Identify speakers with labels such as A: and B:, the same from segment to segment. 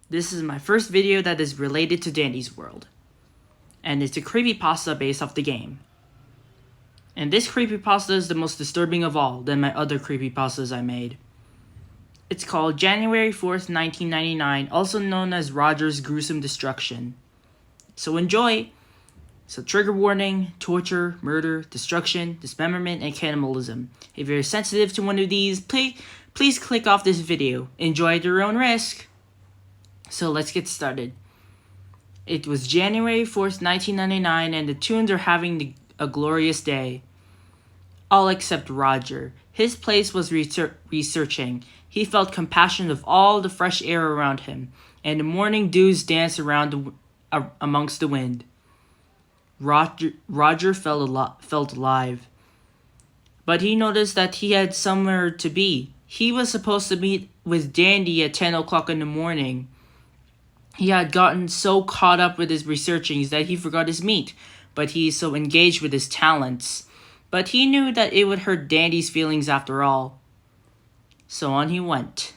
A: This is my first video that is related to Dandy's world, and it's a creepypasta based off the game. And this creepypasta is the most disturbing of all than my other creepypastas I made. It's called January 4th, 1999, also known as Rodger's Gruesome Destruction. So enjoy! So trigger warning, torture, murder, destruction, dismemberment, and cannibalism. If you're sensitive to one of these, please click off this video. Enjoy at your own risk. So let's get started. It was January 4th, 1999, and the Toons are having a glorious day. All except Rodger. His place was researching. He felt compassion of all the fresh air around him, and the morning dews danced around amongst the wind. Rodger felt alive. But he noticed that he had somewhere to be. He was supposed to meet with Dandy at 10 o'clock in the morning. He had gotten so caught up with his researchings that he forgot his meat, but he is so engaged with his talents. But he knew that it would hurt Dandy's feelings after all. So on he went.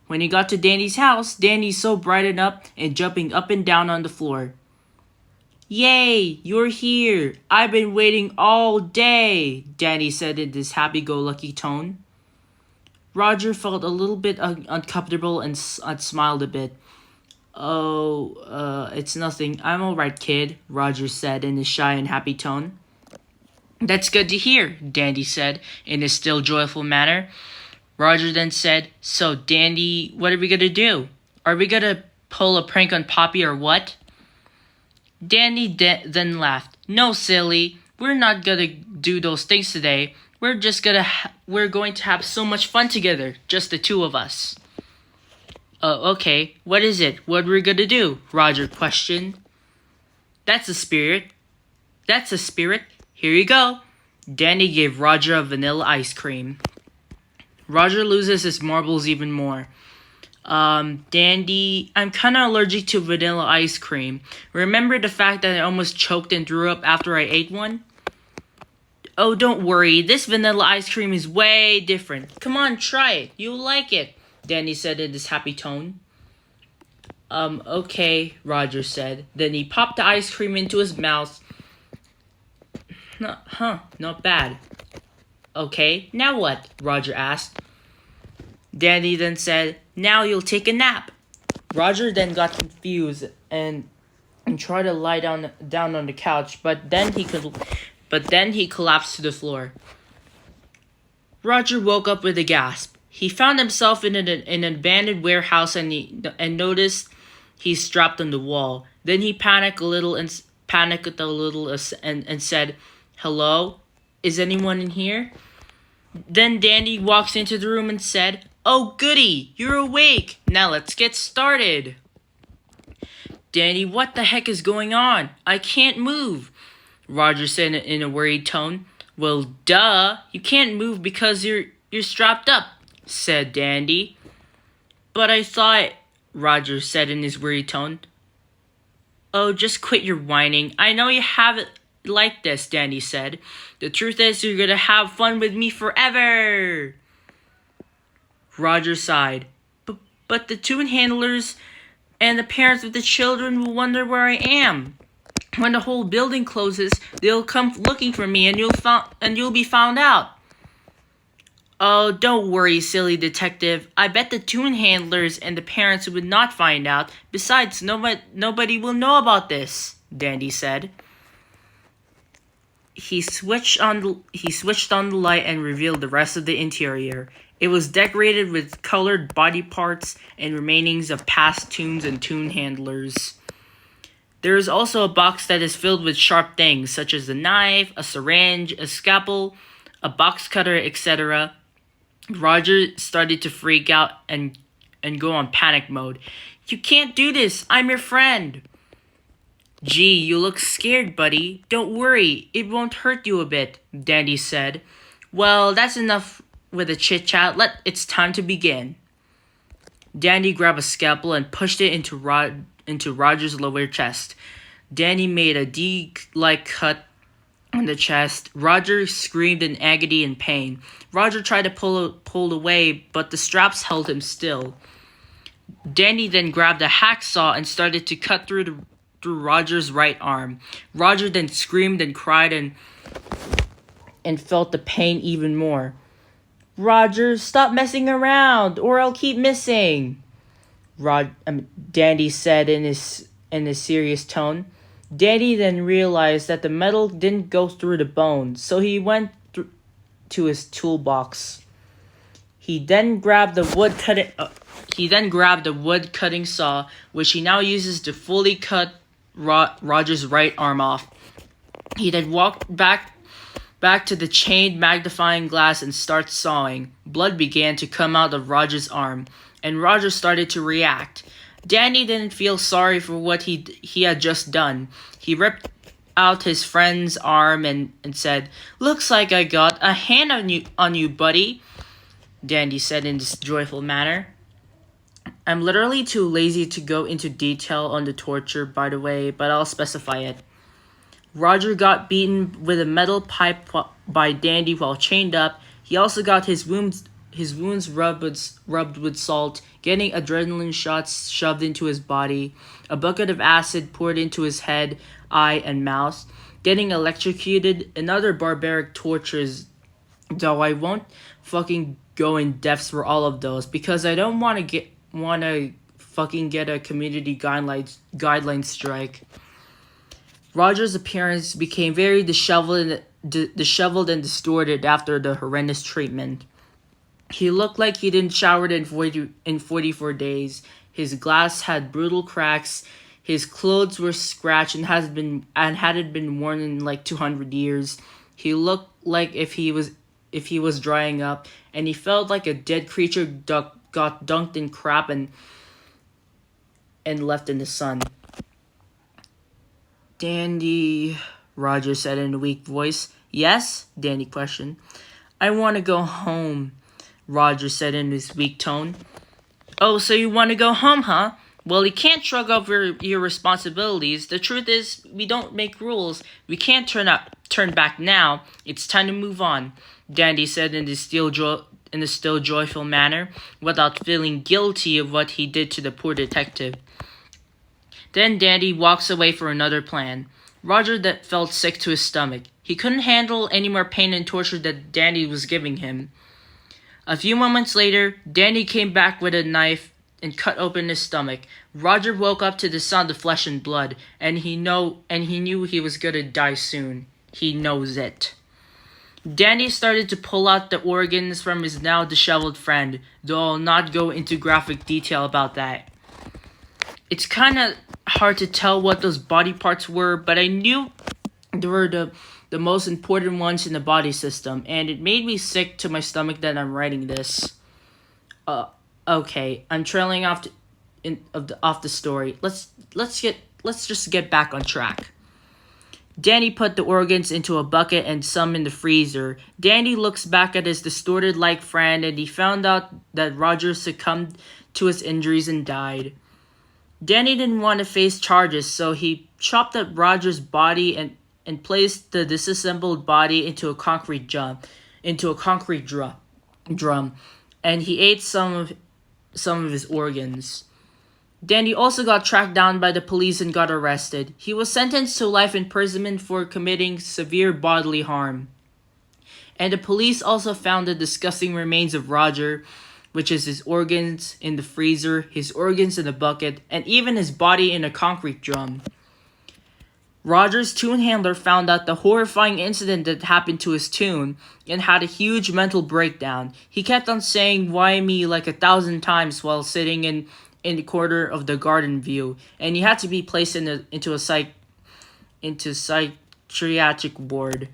A: When he got to Dandy's house, Dandy's so brightened up and jumping up and down on the floor. "Yay, you're here! I've been waiting all day," Dandy said in this happy-go-lucky tone. Rodger felt a little bit uncomfortable and smiled a bit. It's nothing. I'm alright, kid," Rodger said in his shy and happy tone. "That's good to hear," Dandy said in his still joyful manner. Rodger then said, "So, Dandy, what are we gonna do? Are we gonna pull a prank on Poppy or what?" Dandy then laughed. "No, silly. We're not gonna do those things today. We're going to have so much fun together, just the two of us." "Oh, okay. What is it? What are we gonna do?" Rodger questioned. That's the spirit. Here you go." Dandy gave Rodger a vanilla ice cream. Rodger loses his marbles even more. Dandy, I'm kinda allergic to vanilla ice cream. Remember the fact that I almost choked and threw up after I ate one? Oh, don't worry. This vanilla ice cream is way different. Come on, try it. You'll like it," Dandy said in his happy tone. Okay," Rodger said. Then he popped the ice cream into his mouth. Not bad. "Okay, now what?" Rodger asked. Dandy then said, "Now you'll take a nap." Rodger then got confused and tried to lie down on the couch, but then he collapsed to the floor. Rodger woke up with a gasp. He found himself in an abandoned warehouse and noticed he's strapped on the wall. Then he panicked a little and said, "Hello? Is anyone in here?" Then Dandy walks into the room and said, "Oh goody, you're awake. Now let's get started." "Dandy, what the heck is going on? I can't move," Rodger said in a worried tone. "Well, duh, you can't move because you're strapped up," said Dandy. "But I thought," Rodger said in his worried tone. "Oh, just quit your whining. I know you have it like this," Dandy said. "The truth is you're gonna have fun with me forever." Rodger sighed. But the Toon handlers and the parents of the children will wonder where I am. When the whole building closes, they'll come looking for me and you'll be found out." "Oh, don't worry, silly detective. I bet the Toon handlers and the parents would not find out. Besides, nobody will know about this," Dandy said. He switched on the light and revealed the rest of the interior. It was decorated with colored body parts and remainings of past Toons and Toon handlers. There is also a box that is filled with sharp things, such as a knife, a syringe, a scalpel, a box cutter, etc. Rodger started to freak out and go on panic mode. "You can't do this. I'm your friend." "Gee, you look scared, buddy. Don't worry. It won't hurt you a bit," Dandy said. "Well, that's enough with a chit-chat. It's time to begin." Dandy grabbed a scalpel and pushed it into Rodger's lower chest. Dandy made a D-like cut on the chest. Rodger screamed in agony and pain. Rodger tried to pull away, but the straps held him still. Danny then grabbed a hacksaw and started to cut through Rodger's right arm. Rodger then screamed and cried and felt the pain even more. "Rodger, stop messing around, or I'll keep missing," Danny said in his serious tone. Danny then realized that the metal didn't go through the bone, so he went to his toolbox. He then grabbed the wood cutting saw, which he now uses to fully cut Rodger's right arm off. He then walked back to the chained magnifying glass and started sawing. Blood began to come out of Rodger's arm, and Rodger started to react. Danny didn't feel sorry for what he had just done. He ripped out his friend's arm and said, "Looks like I got a hand on you, buddy," Danny said in this joyful manner. I'm literally too lazy to go into detail on the torture, by the way, but I'll specify it. Rodger got beaten with a metal pipe by Dandy while chained up. He also got his wounds rubbed with salt, getting adrenaline shots shoved into his body, a bucket of acid poured into his head, eye, and mouth, getting electrocuted, and other barbaric tortures, though I won't fucking go in depths for all of those because I don't want to fucking get a community guideline strike. Rodger's appearance became very disheveled and distorted after the horrendous treatment. He looked like he didn't shower in 44 days. His glass had brutal cracks. His clothes were scratched and hadn't been worn in like 200 years. He looked like if he was drying up, and he felt like a dead creature got dunked in crap and left in the sun. "Dandy," Rodger said in a weak voice. "Yes?" Danny questioned. "I want to go home," Rodger said in his weak tone. "Oh, so you want to go home, huh? Well, you can't shrug off your responsibilities. The truth is, we don't make rules. We can't turn back now. It's time to move on," Dandy said in a still joyful manner, without feeling guilty of what he did to the poor detective. Then Dandy walks away for another plan. Rodger that felt sick to his stomach. He couldn't handle any more pain and torture that Dandy was giving him. A few moments later, Dandy came back with a knife and cut open his stomach. Rodger woke up to the sound of flesh and blood, and he knew he was gonna die soon. He knows it. Danny started to pull out the organs from his now disheveled friend, though I'll not go into graphic detail about that. It's kinda hard to tell what those body parts were, but I knew they were the most important ones in the body system, and it made me sick to my stomach that I'm writing this. Okay, I'm trailing off the story. Let's just get back on track. Danny put the organs into a bucket and some in the freezer. Danny looks back at his distorted-like friend, and he found out that Rodger succumbed to his injuries and died. Danny didn't want to face charges, so he chopped up Rodger's body and placed the disassembled body into a concrete drum, and he ate some of his organs. Danny also got tracked down by the police and got arrested. He was sentenced to life imprisonment for committing severe bodily harm. And the police also found the disgusting remains of Rodger, which is his organs in the freezer, his organs in a bucket, and even his body in a concrete drum. Rodger's tune handler found out the horrifying incident that happened to his tune and had a huge mental breakdown. He kept on saying "why me" like 1,000 times while sitting in the corner of the garden view, and he had to be placed into psychiatric ward.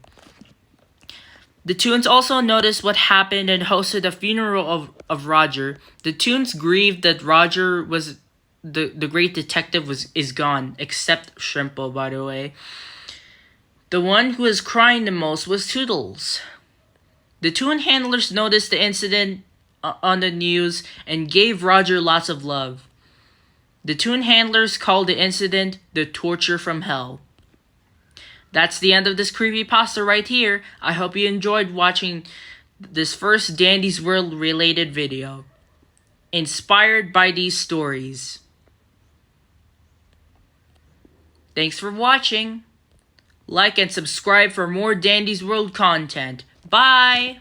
A: The Toons also noticed what happened and hosted a funeral of Rodger. The Toons grieved that Rodger was the great detective is gone, except Shrimpo, by the way. The one who was crying the most was Toodles. The Toon handlers noticed the incident on the news and gave Rodger lots of love. The Toon handlers called the incident the torture from hell. That's the end of this creepypasta right here. I hope you enjoyed watching this first Dandy's World related video. inspired by these stories. Thanks for watching. Like and subscribe for more Dandy's World content. Bye!